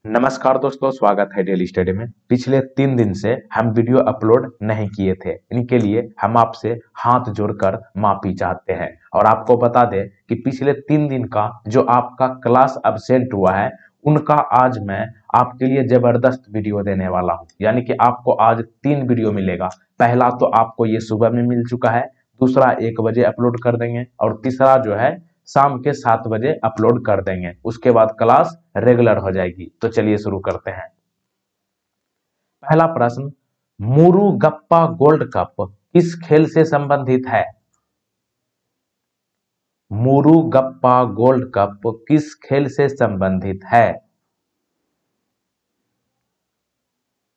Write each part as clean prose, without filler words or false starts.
नमस्कार दोस्तों, स्वागत है डेली स्टडी में। पिछले 3 दिन से हम वीडियो अपलोड नहीं किए थे। इनके लिए हम आपसे हाथ जोड़कर माफी चाहते हैं और आपको बता दें कि पिछले 3 दिन का जो आपका क्लास एब्सेंट हुआ है उनका आज मैं आपके लिए जबरदस्त वीडियो देने वाला हूं। यानी कि आपको आज 3 वीडियो मिलेगा। पहला तो आपको ये सुबह में मिल चुका है, दूसरा 1 बजे अपलोड कर देंगे और तीसरा जो है शाम के 7 बजे अपलोड कर देंगे। उसके बाद क्लास रेगुलर हो जाएगी। तो चलिए शुरू करते हैं। पहला प्रश्न, मुरुगप्पा गोल्ड कप किस खेल से संबंधित है? मुरुगप्पा गोल्ड कप किस खेल से संबंधित है?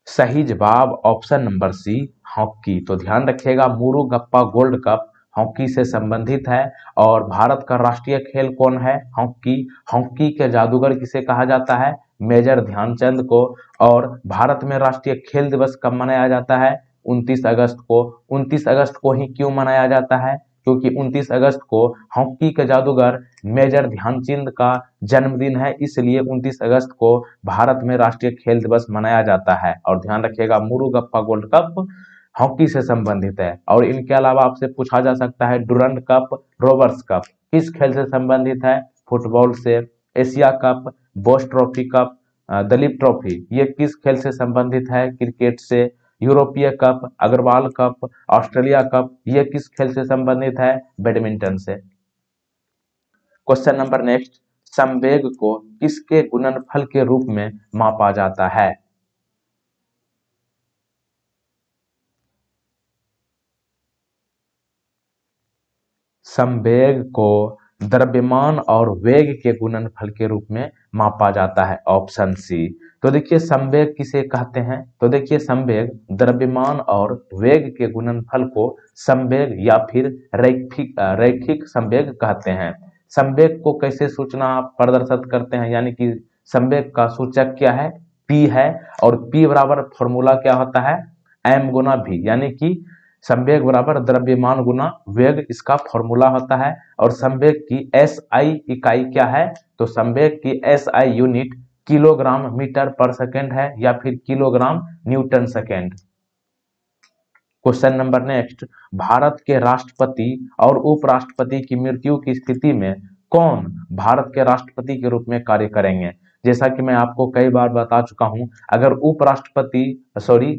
सही जवाब ऑप्शन नंबर सी, हॉकी। तो ध्यान रखिएगा, मुरुगप्पा गोल्ड कप हॉकी से संबंधित है। और भारत का राष्ट्रीय खेल कौन है? हॉकी। हॉकी के जादूगर किसे कहा जाता है? मेजर ध्यानचंद को। और भारत में राष्ट्रीय खेल दिवस कब मनाया जाता है? 29 अगस्त को। 29 अगस्त को ही क्यों मनाया जाता है? क्योंकि 29 अगस्त को हॉकी के जादूगर मेजर ध्यानचंद का जन्मदिन है, इसलिए 29 अगस्त को भारत में राष्ट्रीय खेल दिवस मनाया जाता है। और ध्यान रखिएगा, मुरुगप्पा गोल्ड कप हॉकी से संबंधित है। और इनके अलावा आपसे पूछा जा सकता है डुरंड कप, रोवर्स कप किस खेल से संबंधित है? फुटबॉल से। Asia cup, Bose trophy cup, Duleep trophy ये किस खेल से संबंधित है? क्रिकेट से। यूरोपीय cup, Agarwal cup, Australia cup ये किस खेल से संबंधित है? बैडमिंटन से। क्वेश्चन नंबर नेक्स्ट, संवेग को किसके गुणनफल के रूप में मापा जाता है? संवेग को द्रव्यमान और वेग के गुणनफल के रूप में मापा जाता है, ऑप्शन सी। तो देखिए संवेग किसे कहते हैं? तो देखिए संवेग द्रव्यमान और वेग के गुणनफल को संवेग या फिर रैखिक संवेग कहते हैं। संवेग को कैसे सूचना प्रदर्शित करते हैं? यानी कि संवेग का सूचक क्या है? पी है। और पी बराबर फॉर्मूला क्या होता है? एम गुना वी, यानी कि संवेग बराबर द्रव्यमान गुना वेग, इसका फॉर्मूला होता है। और संवेग की एस आई इकाई क्या है? तो संवेग की S I unit kilogram metre पर सेकेंड है या फिर kilogram newton second. Question number next, Bharat के राष्ट्रपति और उपराष्ट्रपति की मृत्यु की स्थिति में कौन भारत के राष्ट्रपति के रूप में कार्य करेंगे? जैसा कि मैं आपको कई बार बता चुका हूं, अगर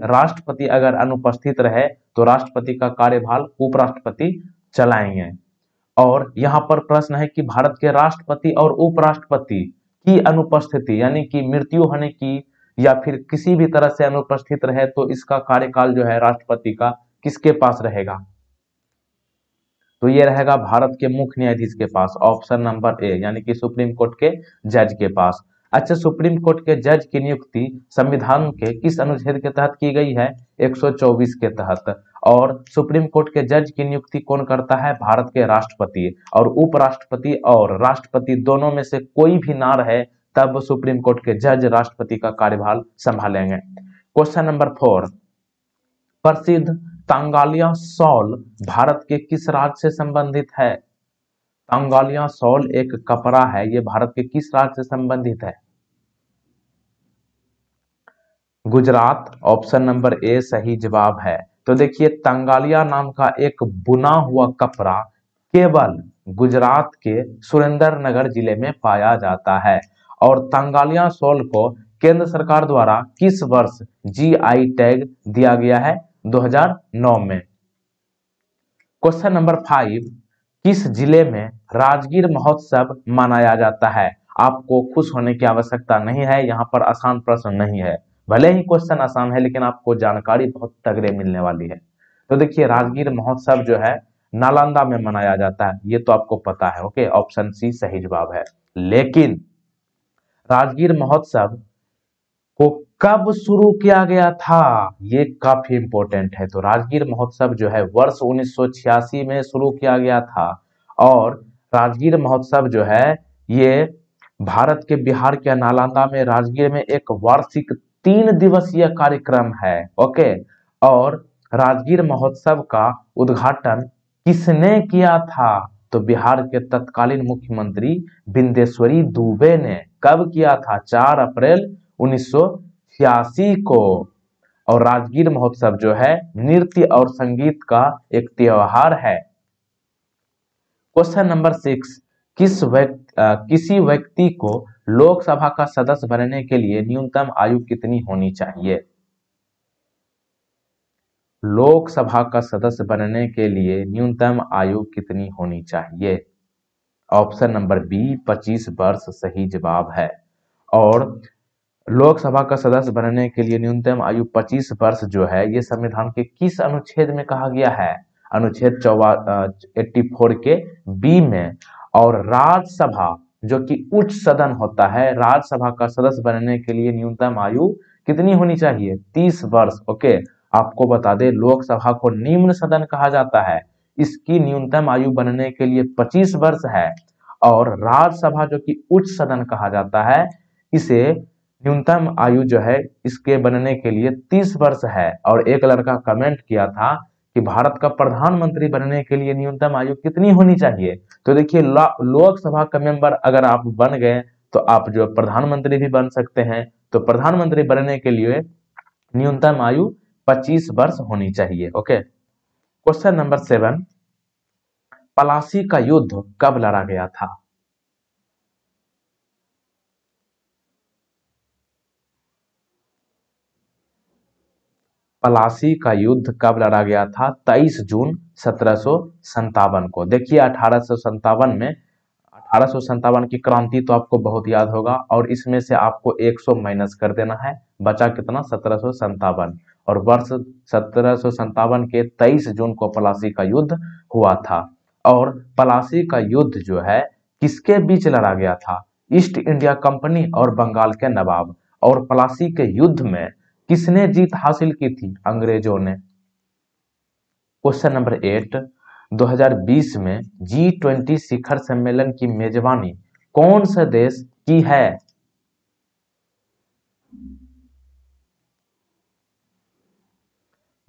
राष्ट्रपति अगर अनुपस्थित रहे तो राष्ट्रपति का कार्यभार उपराष्ट्रपति चलाएंगे। और यहाँ पर प्रश्न है कि भारत के राष्ट्रपति और उपराष्ट्रपति की अनुपस्थिति यानी कि मृत्यु होने की या फिर किसी भी तरह से अनुपस्थित रहे तो इसका कार्यकाल जो है राष्ट्रपति का किसके पास रहेगा? तो ये रहेगा भारत के मुख्य न्यायाधीश के पास, ऑप्शन नंबर ए, यानी कि सुप्रीम कोर्ट के जज के पास। अच्छा, सुप्रीम कोर्ट के जज की नियुक्ति संविधान के किस अनुच्छेद के तहत की गई है? 124 के तहत। और सुप्रीम कोर्ट के जज की नियुक्ति कौन करता है? भारत के राष्ट्रपति। और उपराष्ट्रपति और राष्ट्रपति दोनों में से कोई भी ना रहे तब सुप्रीम कोर्ट के जज राष्ट्रपति का कार्यभार संभालेंगे। क्वेश्चन नंबर 4, प्रसिद्ध तांगालिया शॉल भारत के किस राज्य से संबंधित है? तांगालिया शॉल एक कपड़ा है, ये भारत के किस राज्य से संबंधित है? गुजरात, ऑप्शन नंबर ए सही जवाब है। तो देखिए तंगालिया नाम का एक बुना हुआ कपड़ा केवल गुजरात के सुरेंद्रनगर जिले में पाया जाता है। और तंगालिया शॉल को केंद्र सरकार द्वारा किस वर्ष जीआई टैग दिया गया है? 2009 में। क्वेश्चन नंबर 5, किस जिले में राजगीर महोत्सव मनाया जाता है? आपको खुश होने की आवश्यकता नहीं है, यहाँ पर आसान प्रश्न नहीं है। भले ही क्वेश्चन आसान है लेकिन आपको जानकारी बहुत तगड़े मिलने वाली है। तो देखिए राजगीर महोत्सव जो है नालंदा में मनाया जाता है, ये तो आपको पता है। ओके, ऑप्शन सी सही जवाब है। लेकिन राजगीर महोत्सव को कब शुरू किया गया था? ये काफी इंपॉर्टेंट है। तो राजगीर महोत्सव जो है वर्ष 1986 में शुरू किया गया था। और राजगीर महोत्सव जो है ये भारत के बिहार के नालंदा में राजगीर में एक वार्षिक 3 दिवसीय कार्यक्रम है। ओके, और राजगीर महोत्सव का उद्घाटन किसने किया था? तो बिहार के तत्कालीन मुख्यमंत्री बिंदेश्वरी दुबे ने। कब किया था? 4 अप्रैल 1986 को। और राजगीर महोत्सव जो है नृत्य और संगीत का एक त्योहार है। क्वेश्चन नंबर 6, किसी व्यक्ति को लोकसभा का सदस्य बनने के लिए न्यूनतम आयु कितनी होनी चाहिए? लोकसभा का सदस्य बनने के लिए न्यूनतम आयु कितनी होनी चाहिए? ऑप्शन नंबर बी 25 वर्ष सही जवाब है। और लोकसभा का सदस्य बनने के लिए न्यूनतम आयु 25 वर्ष जो है ये संविधान के किस अनुच्छेद में कहा गया है? अनुच्छेद 84 के बी में। और राज्यसभा जो कि उच्च सदन होता है, राज्यसभा का सदस्य बनने के लिए न्यूनतम आयु कितनी होनी चाहिए? 30 वर्ष। ओके, आपको बता दें लोकसभा को निम्न सदन कहा जाता है, इसकी न्यूनतम आयु बनने के लिए 25 वर्ष है। और राज्यसभा जो कि उच्च सदन कहा जाता है, इसे न्यूनतम आयु जो है इसके बनने के लिए 30 वर्ष है। और एक लड़का कमेंट किया था कि भारत का प्रधानमंत्री बनने के लिए न्यूनतम आयु कितनी होनी चाहिए? तो देखिए लोकसभा का मेंबर अगर आप बन गए तो आप जो प्रधानमंत्री भी बन सकते हैं। तो प्रधानमंत्री बनने के लिए न्यूनतम आयु 25 वर्ष होनी चाहिए। ओके, क्वेश्चन नंबर 7, पलासी का युद्ध कब लड़ा गया था? पलासी का युद्ध कब लड़ा गया था? 23 जून 1757 को। देखिए 1857 में 1857 की क्रांति तो आपको बहुत याद होगा, और इसमें से आपको 100 माइनस कर देना है, बचा कितना? 1757। और वर्ष 1757 के 23 जून को पलासी का युद्ध हुआ था। और पलासी का युद्ध जो है किसके बीच लड़ा गया था? ईस्ट इंडिया कंपनी और बंगाल के नवाब। और पलासी के युद्ध में किसने जीत हासिल की थी? अंग्रेजों ने। क्वेश्चन नंबर 8, 2020 में G20 शिखर सम्मेलन की मेजबानी कौन सा देश की है?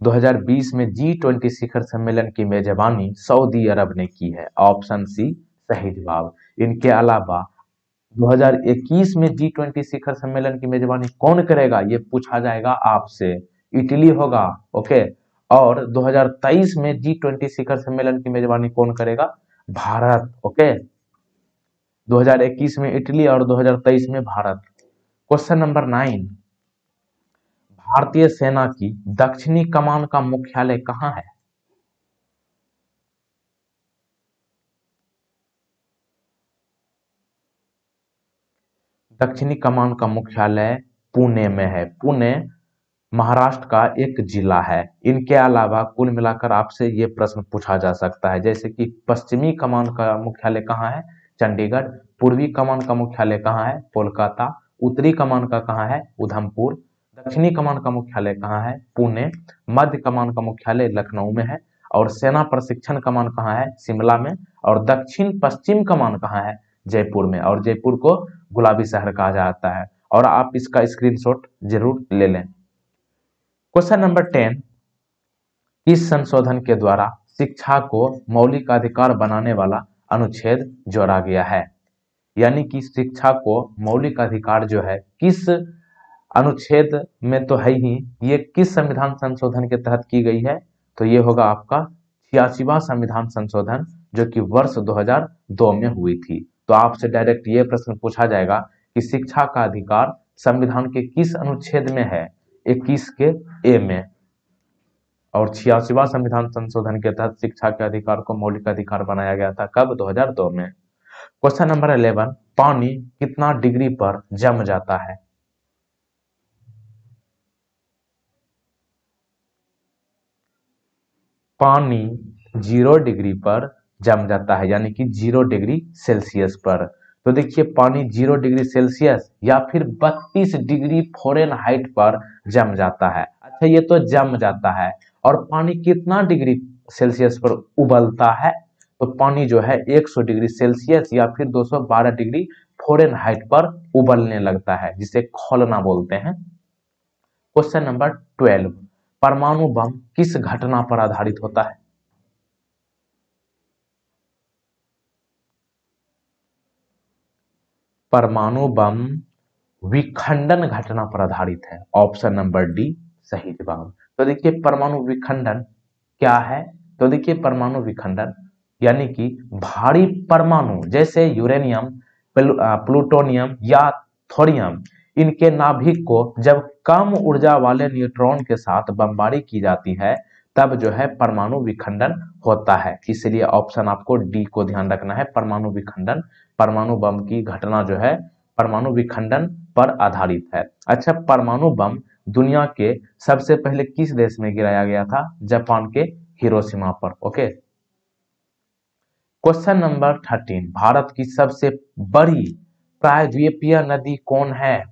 दो हजार बीस में G20 शिखर सम्मेलन की मेजबानी सऊदी अरब ने की है। ऑप्शन सी सही जवाब। इनके अलावा 2021 में G20 शिखर सम्मेलन की मेजबानी कौन करेगा ये पूछा जाएगा आपसे। इटली होगा। ओके, और 2023 में G20 शिखर सम्मेलन की मेजबानी कौन करेगा? भारत। ओके, 2021 में इटली और 2023 में भारत। क्वेश्चन नंबर 9, भारतीय सेना की दक्षिणी कमान का मुख्यालय कहां है? दक्षिणी कमान का मुख्यालय पुणे में है। पुणे महाराष्ट्र का एक जिला है। इनके अलावा कुल मिलाकर आपसे ये प्रश्न पूछा जा सकता है, जैसे कि पश्चिमी कमान का मुख्यालय कहाँ है? चंडीगढ़। पूर्वी कमान का मुख्यालय कहाँ है? कोलकाता। उत्तरी कमान का कहाँ है? उधमपुर। दक्षिणी कमान का मुख्यालय कहाँ है? पुणे। मध्य कमान का मुख्यालय लखनऊ में है। और सेना प्रशिक्षण कमान कहाँ है? शिमला में। और दक्षिण पश्चिम कमान कहाँ है? जयपुर में। और जयपुर को गुलाबी शहर कहा जाता है। और आप इसका स्क्रीनशॉट जरूर ले लें। क्वेश्चन नंबर 10, इस संशोधन के द्वारा शिक्षा को मौलिक अधिकार बनाने वाला अनुच्छेद जोड़ा गया है। यानी कि शिक्षा को मौलिक अधिकार जो है किस अनुच्छेद में तो है ही, ये किस संविधान संशोधन के तहत की गई है? तो ये होगा आपका 86वां संविधान संशोधन, जो कि वर्ष 2002 में हुई थी। तो आपसे डायरेक्ट ये प्रश्न पूछा जाएगा कि शिक्षा का अधिकार संविधान के किस अनुच्छेद में है? 21 के ए में। और 86वां संविधान संशोधन के तहत शिक्षा के अधिकार को मौलिक अधिकार बनाया गया था। कब? 2002 में। क्वेश्चन नंबर 11, पानी कितना डिग्री पर जम जाता है? पानी 0 डिग्री पर जम जाता है, यानी कि 0 डिग्री सेल्सियस पर। तो देखिए पानी 0 डिग्री सेल्सियस या फिर 32 डिग्री फ़ारेनहाइट पर जम जाता है। अच्छा, ये तो जम जाता है। और पानी कितना डिग्री सेल्सियस पर उबलता है? तो पानी जो है 100 डिग्री सेल्सियस या फिर 212 डिग्री फ़ारेनहाइट पर उबलने लगता है, जिसे खौलना बोलते हैं। क्वेश्चन नंबर 12, परमाणु बम किस घटना पर आधारित होता है? परमाणु बम विखंडन घटना पर आधारित है। ऑप्शन नंबर डी सही जवाब। तो देखिए परमाणु विखंडन क्या है? तो देखिए परमाणु विखंडन यानी कि भारी परमाणु जैसे यूरेनियम, प्लूटोनियम या थोरियम, इनके नाभिक को जब कम ऊर्जा वाले न्यूट्रॉन के साथ बमबारी की जाती है तब जो है परमाणु विखंडन होता है। इसलिए ऑप्शन आपको डी को ध्यान रखना है, परमाणु विखंडन, परमाणु बम की घटना जो है परमाणु विखंडन पर आधारित है। अच्छा, परमाणु बम दुनिया के सबसे पहले किस देश में गिराया गया था? जापान के हिरोशिमा पर। ओके, क्वेश्चन नंबर 13, भारत की सबसे बड़ी प्रायद्वीपीय नदी कौन है?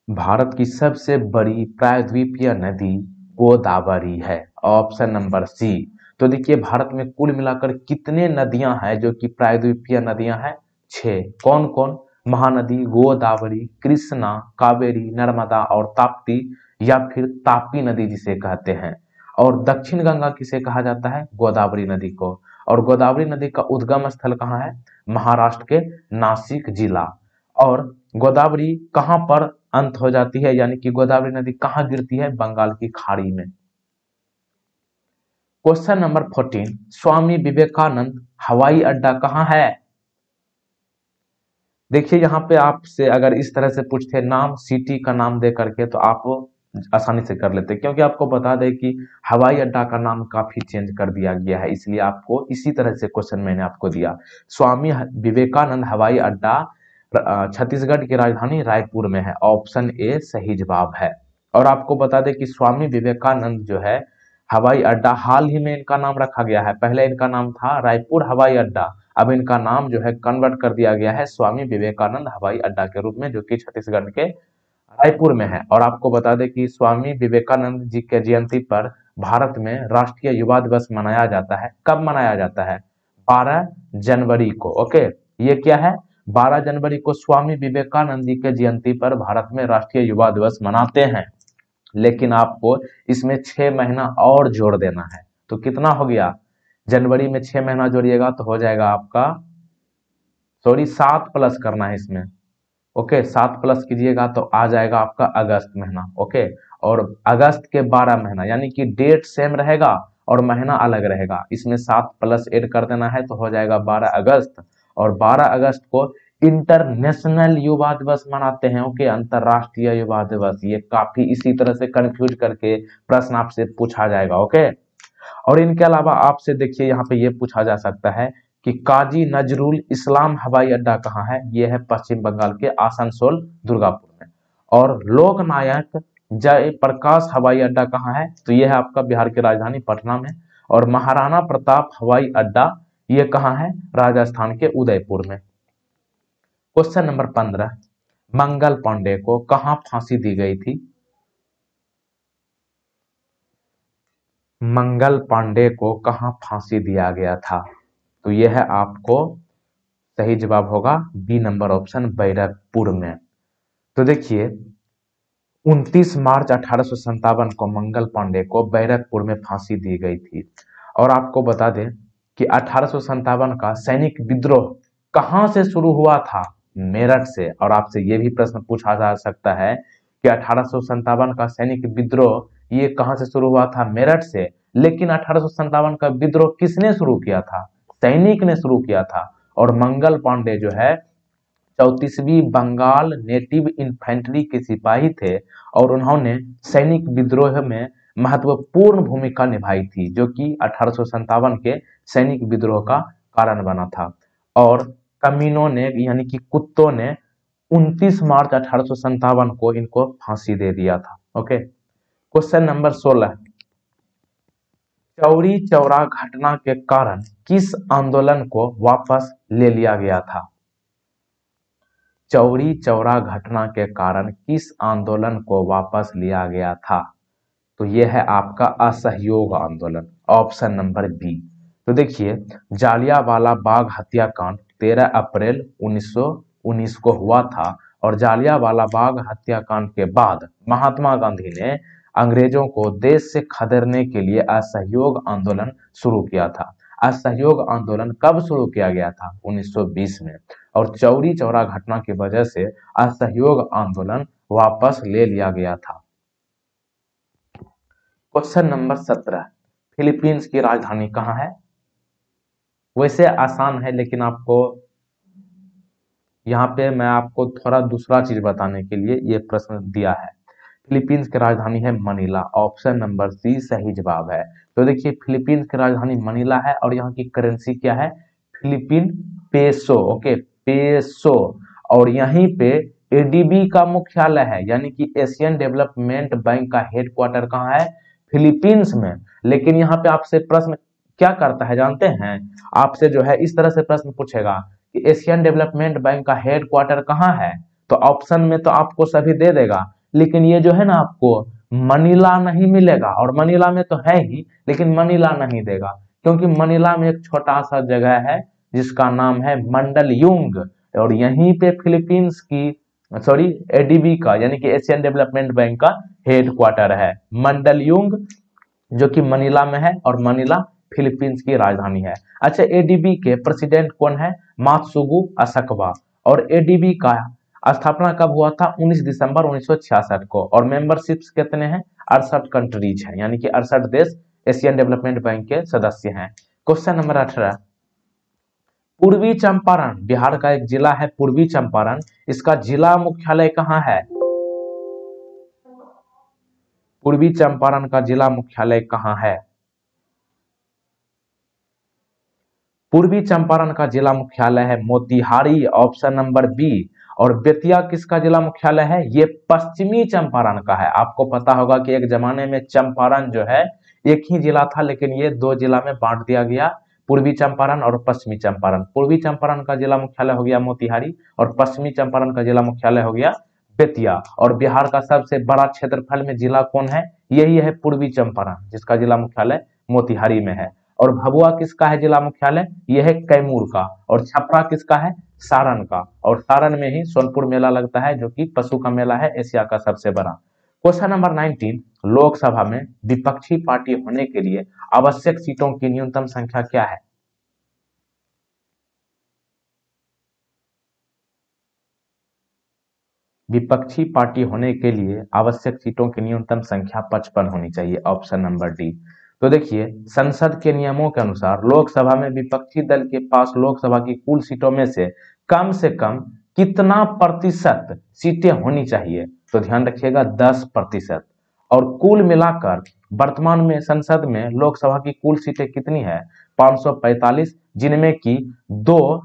भारत की सबसे बड़ी प्रायद्वीपीय नदी गोदावरी है। Option number C. तो देखिए भारत में कुल मिलाकर कितने नदियां हैं जो कि प्रायद्वीपीय नदियां हैं? 6। कौन कौन? महानदी, गोदावरी, कृष्णा, कावेरी, नर्मदा और ताप्ती या फिर तापी नदी जिसे कहते हैं। और दक्षिण गंगा किसे कहा जाता है? गोदावरी नदी को। और गोदावरी नदी का उद्गम स्थल कहाँ है? महाराष्ट्र के नासिक जिला। और गोदावरी कहां पर अंत हो जाती है, यानी कि गोदावरी नदी कहां गिरती है? बंगाल की खाड़ी में। क्वेश्चन नंबर 14, स्वामी विवेकानंद हवाई अड्डा कहां है? देखिए यहाँ पे आपसे अगर इस तरह से पूछते नाम सिटी का नाम दे करके तो आप आसानी से कर लेते, क्योंकि आपको बता दें कि हवाई अड्डा का नाम काफी चेंज कर दिया गया है, इसलिए आपको इसी तरह से क्वेश्चन मैंने आपको दिया। स्वामी विवेकानंद हवाई अड्डा छत्तीसगढ़ की राजधानी रायपुर में है। ऑप्शन ए सही जवाब है। और आपको बता दें कि स्वामी विवेकानंद जो है हवाई अड्डा हाल ही में इनका नाम रखा गया है। पहले इनका नाम था रायपुर हवाई अड्डा, अब इनका नाम जो है कन्वर्ट कर दिया गया है स्वामी विवेकानंद हवाई अड्डा के रूप में, जो कि छत्तीसगढ़ के रायपुर में है। और आपको बता दें कि स्वामी विवेकानंद जी के जयंती पर भारत में राष्ट्रीय युवा दिवस मनाया जाता है। कब मनाया जाता है? 12 जनवरी को। ओके, ये क्या है? 12 जनवरी को स्वामी विवेकानंद जी के जयंती पर भारत में राष्ट्रीय युवा दिवस मनाते हैं। लेकिन आपको इसमें 6 महीना और जोड़ देना है। तो कितना हो गया? जनवरी में 6 महीना जोड़िएगा तो हो जाएगा आपका, सॉरी 7 प्लस करना है इसमें। ओके, 7 प्लस कीजिएगा तो आ जाएगा आपका अगस्त महीना। ओके, और अगस्त के 12 महीना, यानी कि डेट सेम रहेगा और महीना अलग रहेगा। इसमें 7 प्लस ऐड कर देना है तो हो जाएगा 12 अगस्त। और 12 अगस्त को इंटरनेशनल युवा दिवस मनाते हैं। ओके, अंतरराष्ट्रीय युवा दिवस। ये काफी इसी तरह से कंफ्यूज करके प्रश्न आपसे पूछा जाएगा। ओके, और इनके अलावा आपसे देखिए यहाँ पे ये पूछा जा सकता है कि काजी नजरुल इस्लाम हवाई अड्डा कहाँ है? ये है पश्चिम बंगाल के आसनसोल दुर्गापुर में। और लोकनायक जयप्रकाश हवाई अड्डा कहाँ है? तो ये है आपका बिहार की राजधानी पटना में। और महाराणा प्रताप हवाई अड्डा ये कहाँ है? राजस्थान के उदयपुर में। क्वेश्चन नंबर 15, मंगल पांडे को कहां फांसी दी गई थी? मंगल पांडे को कहां फांसी दिया गया था? तो यह है आपको सही जवाब होगा बी नंबर ऑप्शन, बैरकपुर में। तो देखिए 29 मार्च 1857 को मंगल पांडे को बैरकपुर में फांसी दी गई थी। और आपको बता दें कि 1857 का सैनिक विद्रोह कहां से शुरू हुआ था? मेरठ से। और आपसे यह भी प्रश्न पूछा जा सकता है कि 1857 का सैनिक विद्रोह ये कहां से शुरू हुआ था? मेरठ से। लेकिन 1857 का विद्रोह किसने शुरू किया था? सैनिक ने शुरू किया था। और मंगल पांडे जो है 34वीं बंगाल नेटिव इन्फेंट्री के सिपाही थे और उन्होंने सैनिक विद्रोह में महत्वपूर्ण भूमिका निभाई थी, जो कि 1857 के सैनिक विद्रोह का कारण बना था। और कमीनों ने यानी कि कुत्तों ने 29 मार्च 1857 को इनको फांसी दे दिया था। Okay, question number 16, Chauri Chaura घटना के कारण किस आंदोलन को वापस ले लिया गया था? चौरी चौरा घटना के कारण किस आंदोलन को वापस लिया गया था? तो यह है आपका असहयोग आंदोलन। Option number B. तो देखिए जालियांवाला बाग हत्याकांड 13 अप्रैल 1919 को हुआ था। और जालियांवाला बाग हत्याकांड के बाद महात्मा गांधी ने अंग्रेजों को देश से खदेड़ने के लिए असहयोग आंदोलन शुरू किया था। असहयोग आंदोलन कब शुरू किया गया था? 1920 में। और चौरी चौरा घटना की वजह से असहयोग आंदोलन वापस ले लिया गया था। क्वेश्चन नंबर 17, फिलीपींस की राजधानी कहाँ है? वैसे आसान है, लेकिन आपको यहाँ पे मैं आपको थोड़ा दूसरा चीज बताने के लिए ये प्रश्न दिया है। फिलीपींस की राजधानी है मनीला। ऑप्शन नंबर सी सही जवाब है। तो देखिए, फिलीपींस की राजधानी मनीला है और यहाँ की करेंसी क्या है? Philippine peso. Okay, peso. और यहीं पे एडीबी का मुख्यालय है, यानी कि एशियन डेवलपमेंट बैंक का हेडक्वार्टर कहाँ है? फिलीपींस में। लेकिन यहाँ पे आपसे प्रश्न क्या करता है जानते हैं? आपसे जो है इस तरह से प्रश्न पूछेगा कि एशियन डेवलपमेंट बैंक का हेडक्वार्टर कहाँ है? तो ऑप्शन में तो आपको सभी दे देगा, लेकिन ये जो है ना आपको मनीला नहीं मिलेगा। और मनीला में तो है ही, लेकिन मनीला नहीं देगा, क्योंकि मनीला में एक छोटा सा जगह है जिसका नाम है मंडलयुंग। और यहीं पे फिलीपींस की एडीबी का यानी कि एशियन डेवलपमेंट बैंक का हेडक्वार्टर है मंडलयुंग, जो कि मनीला में है। और मनीला फिलीपींस की राजधानी है। अच्छा, एडीबी के प्रेसिडेंट कौन है? मात्सुगु असाकावा। और एडीबी का स्थापना कब हुआ था? 19 दिसंबर 1966 को। और मेंबरशिप्स कितने हैं? 68 कंट्रीज हैं, यानी कि 68 देश एशियन डेवलपमेंट बैंक के सदस्य हैं। क्वेश्चन नंबर 18, पूर्वी चंपारण बिहार का एक जिला है पूर्वी चंपारण, इसका जिला मुख्यालय कहाँ है? पूर्वी चंपारण का जिला मुख्यालय कहाँ है? पूर्वी चंपारण का जिला मुख्यालय है मोतिहारी। Option number B. और बेतिया किसका जिला मुख्यालय है? ये पश्चिमी चंपारण का है। आपको पता होगा कि एक जमाने में चंपारण जो है एक ही जिला था, लेकिन ये दो जिला में बांट दिया गया, पूर्वी चंपारण और पश्चिमी चंपारण। पूर्वी चंपारण का जिला मुख्यालय हो गया मोतिहारी और पश्चिमी चंपारण का जिला मुख्यालय हो गया बेतिया। और बिहार का सबसे बड़ा क्षेत्रफल में जिला कौन है? यही है पूर्वी चंपारण, जिसका जिला मुख्यालय मोतिहारी में है। और भभुआ किसका है जिला मुख्यालय? यह है कैमूर का। और छपरा किसका है? सारण का। और सारण में ही सोनपुर मेला लगता है, जो कि पशु का मेला है, एशिया का सबसे बड़ा। क्वेश्चन नंबर 19, लोकसभा में विपक्षी पार्टी होने के लिए आवश्यक सीटों की न्यूनतम संख्या क्या है? विपक्षी पार्टी होने के लिए आवश्यक सीटों की न्यूनतम संख्या 55 होनी चाहिए। Option number D. तो देखिए, संसद के नियमों के अनुसार लोकसभा में विपक्षी दल के पास लोकसभा की कुल सीटों में से कम कितना प्रतिशत सीटें होनी चाहिए? तो ध्यान रखिएगा, 10%। और कुल मिलाकर वर्तमान में संसद में लोकसभा की कुल सीटें कितनी है? 545, जिनमें की 2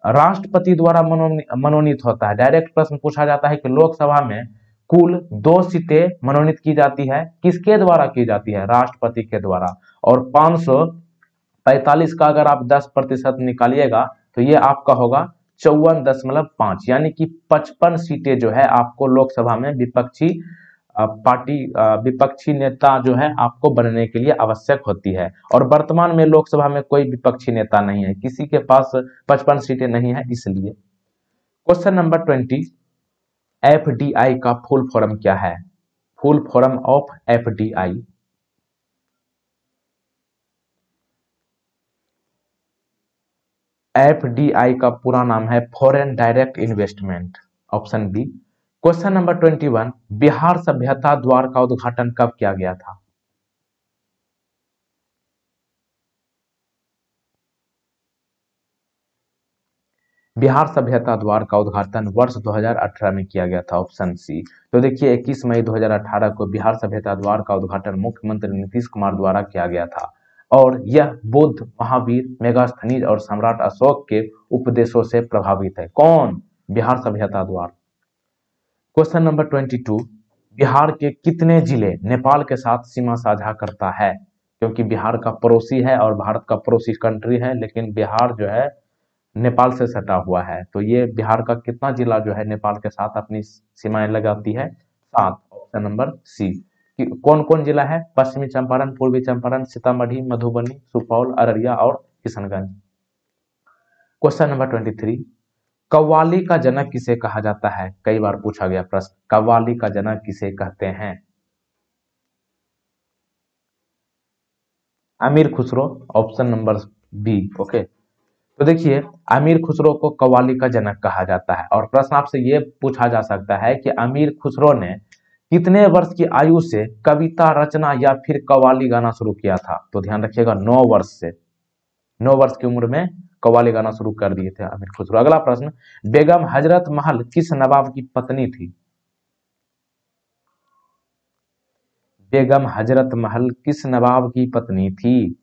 राष्ट्रपति द्वारा मनोनीत होता है। डायरेक्ट प्रश्न पूछा जाता है कि लोकसभा में कुल 2 सीटें मनोनीत की जाती है, किसके द्वारा की जाती है? राष्ट्रपति के द्वारा। और 545 का अगर आप 10% निकालिएगा तो ये आपका होगा 54.5, यानी कि 55 सीटें जो है आपको लोकसभा में विपक्षी नेता जो है आपको बनने के लिए आवश्यक होती है। और वर्तमान में लोकसभा में कोई विपक्षी नेता नहीं है, किसी के पास 55 सीटें नहीं है, इसलिए। क्वेश्चन नंबर 20, एफडीआई का फुल फॉर्म क्या है? Full form of FDI. FDI का पूरा नाम है foreign direct investment. Option B. Question number 21, Bihar सभ्यता द्वार का उद्घाटन कब किया गया था? बिहार सभ्यता द्वार का उद्घाटन वर्ष 2018 में किया गया था। Option C. तो देखिए, 21 मई 2018 को बिहार सभ्यता द्वार का उद्घाटन मुख्यमंत्री नीतीश कुमार द्वारा किया गया था। और यह बुद्ध, महावीर, मेगास्थनीज और सम्राट अशोक के उपदेशों से प्रभावित है। कौन? बिहार सभ्यता द्वार। क्वेश्चन नंबर 22, बिहार के कितने जिले नेपाल के साथ सीमा साझा करता है? क्योंकि बिहार का पड़ोसी है और भारत का पड़ोसी कंट्री है, लेकिन बिहार जो है नेपाल से सटा हुआ है। तो ये बिहार का कितना जिला जो है नेपाल के साथ अपनी सीमाएं लगाती है? 7। Option number C. कौन कौन जिला है? पश्चिमी चंपारण, पूर्वी चंपारण, सीतामढ़ी, मधुबनी, सुपौल, अररिया और किशनगंज। क्वेश्चन नंबर 23, कव्वाली का जनक किसे कहा जाता है? कई बार पूछा गया प्रश्न, कव्वाली का जनक किसे कहते हैं? Amir Khusro. Option number B. Okay, तो देखिए अमीर खुसरो को कव्वाली का जनक कहा जाता है और प्रश्न आपसे ये पूछा जा सकता है कि अमीर खुसरो ने कितने वर्ष की आयु से कविता रचना या फिर कव्वाली गाना शुरू किया था? तो ध्यान रखिएगा 9 वर्ष से, 9 वर्ष की उम्र में कव्वाली गाना शुरू कर दिए थे अमीर खुसरो। अगला प्रश्न, बेगम हजरत महल किस नवाब की पत्नी थी? बेगम हजरत महल किस नवाब की पत्नी थी?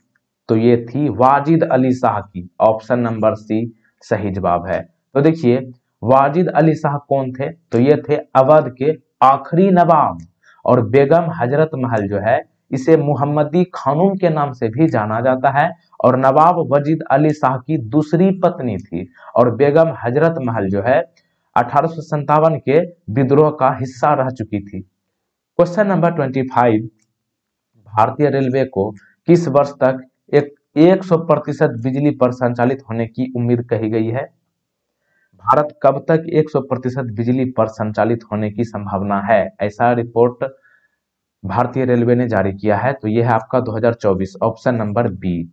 तो ये थी वाजिद अली शाह की। ऑप्शन नंबर सी सही जवाब है। तो देखिए वाजिद अली शाह कौन थे? तो ये थे अवध के आखिरी नवाब। और बेगम हजरत महल जो है इसे मुहम्मदी खानूम के नाम से भी जाना जाता है और नवाब वजीद अली शाह की दूसरी पत्नी थी। और बेगम हजरत महल जो है 1857 के विद्रोह का हिस्सा रह चुकी थी। क्वेश्चन नंबर 25, भारतीय रेलवे को किस वर्ष तक 100% बिजली पर संचालित होने की उम्मीद कही गई है? भारत कब तक 100% बिजली पर संचालित होने की संभावना है? ऐसा रिपोर्ट भारतीय रेलवे ने जारी किया है। तो यह है आपका 2024, ऑप्शन नंबर बी।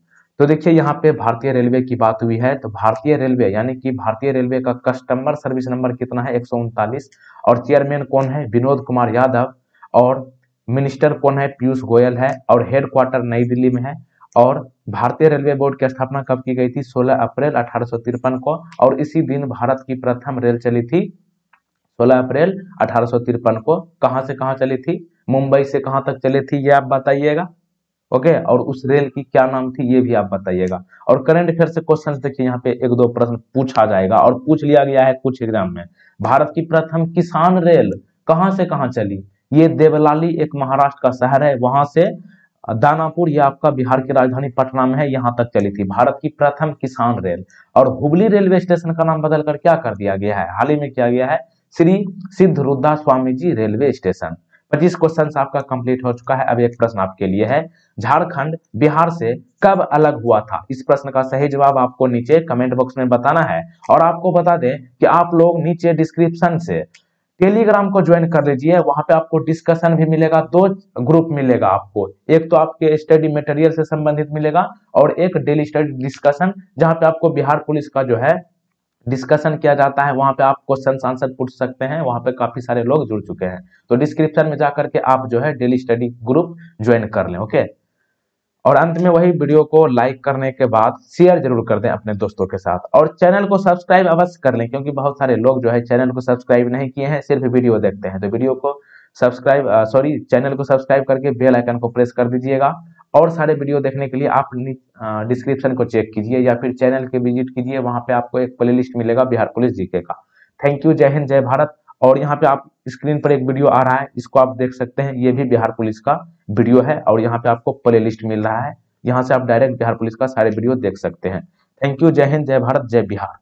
तो देखिए यहाँ पे भारतीय रेलवे की बात हुई है, तो भारतीय रेलवे यानी कि भारतीय रेलवे का कस्टमर सर्विस नंबर कितना है? 139। और चेयरमैन कौन है? विनोद कुमार यादव। और मिनिस्टर कौन है? पीयूष गोयल है। और हेडक्वार्टर नई दिल्ली में है। और भारतीय रेलवे बोर्ड की स्थापना कब की गई थी? 16 अप्रैल 1853 को। और इसी दिन भारत की प्रथम रेल चली थी 16 अप्रैल 1853 को। कहां से कहां चली थी? मुंबई से कहां तक चली थी, ये आप बताइएगा। ओके, और उस रेल की क्या नाम थी ये भी आप बताइएगा। और करंट अफेयर से क्वेश्चन देखिए यहाँ पे एक दो प्रश्न पूछा जाएगा और पूछ लिया गया है कुछ एग्जाम में। भारत की प्रथम किसान रेल कहां से कहां चली? ये देवलाली एक महाराष्ट्र का शहर है, वहां से दानापुर, ये आपका बिहार की राजधानी पटना में है, यहां तक चली थी भारत की प्रथम किसान रेल। और हुबली रेलवे स्टेशन का नाम बदलकर क्या कर दिया गया है? हाल ही में किया गया है Shri सिद्धरूदा Swami ji railway station. 25 question आपका कंप्लीट हो चुका है। अब एक प्रश्न आपके लिए है, झारखंड बिहार से कब अलग हुआ था? इस प्रश्न का सही जवाब आपको नीचे कमेंट बॉक्स में बताना है। और आपको बता दें कि आप लोग नीचे डिस्क्रिप्शन से टेलीग्राम को ज्वाइन कर लीजिए, वहां पे आपको डिस्कशन भी मिलेगा। दो ग्रुप मिलेगा आपको, एक तो आपके स्टडी मटेरियल से संबंधित मिलेगा और एक डेली स्टडी डिस्कशन, जहां पे आपको बिहार पुलिस का जो है डिस्कशन किया जाता है। वहां पे आप क्वेश्चन आंसर पूछ सकते हैं, वहां पे काफी सारे लोग जुड़ चुके हैं। तो डिस्क्रिप्शन में जाकर के आप जो है डेली स्टडी ग्रुप ज्वाइन कर लें। ओके, और अंत में वही वीडियो को लाइक करने के बाद शेयर जरूर कर दें अपने दोस्तों के साथ और चैनल को सब्सक्राइब अवश्य कर लें, क्योंकि बहुत सारे लोग जो है चैनल को सब्सक्राइब नहीं किए हैं, सिर्फ वीडियो देखते हैं। तो वीडियो को चैनल को सब्सक्राइब करके बेल आइकन को प्रेस कर दीजिएगा। और सारे वीडियो देखने के लिए आप डिस्क्रिप्शन को चेक कीजिए या फिर चैनल के विजिट कीजिए, वहां पे आपको एक प्लेलिस्ट मिलेगा बिहार पुलिस जीके का। थैंक यू, जय हिंद, जय भारत। और यहाँ पे आप स्क्रीन पर एक वीडियो आ रहा है, इसको आप देख सकते हैं, ये भी बिहार पुलिस का वीडियो है और यहाँ पे आपको प्ले लिस्ट मिल रहा है। यहाँ से आप डायरेक्ट बिहार पुलिस का सारे वीडियो देख सकते हैं। थैंक यू, जय हिंद, जय भारत, जय बिहार।